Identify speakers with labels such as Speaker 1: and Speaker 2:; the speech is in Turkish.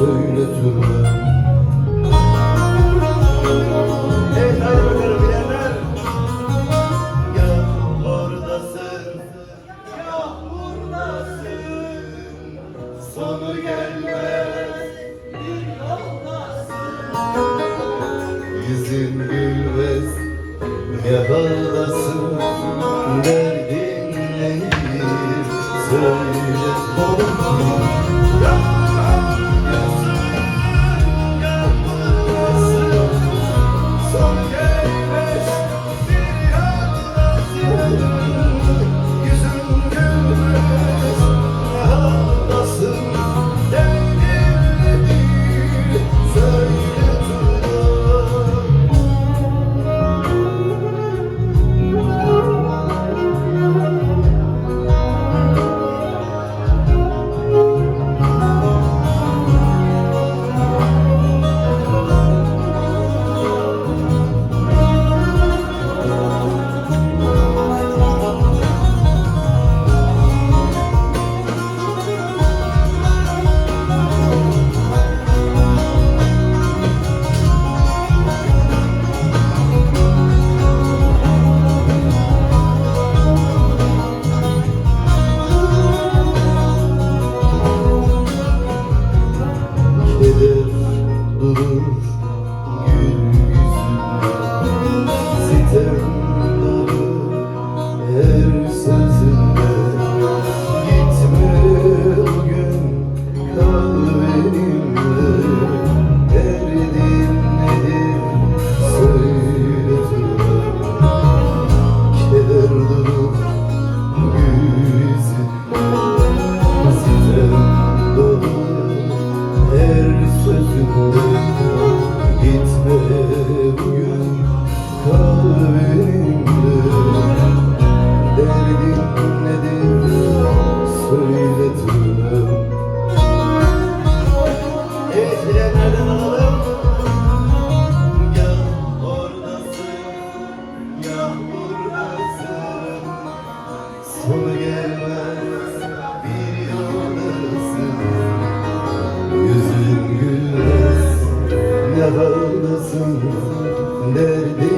Speaker 1: söyle Turnam.
Speaker 2: Evet, hadi bakalım bilenler. Ya oradasın, ya buradasın, sonu gelmez bir yoldasın.
Speaker 1: Yüzün gülmez ne haldasın, derdin nedir söyle Turnam.
Speaker 2: Ya oradasın, ya buradasın, son gelmez bir yoldasın. Yüzün gülmez ne haldasın, derdin nedir söyle Turnam.
Speaker 1: Keder durur gül yüzünde, sitem dolu her sözünde. Gitme bugün, kal benimle, derdin nedir söyle Turnam. Keder durur gül yüzünde, sitem dolu her sözünde. Gitme bugün, kal benimle, derdin nedir söyle Turnam.
Speaker 2: Evet, bilenlerden alalım. Ya oradasın, ya buradasın,
Speaker 1: Sonu gelmez bir yoldasın. Yüzün gülmez ne haldasın, derdin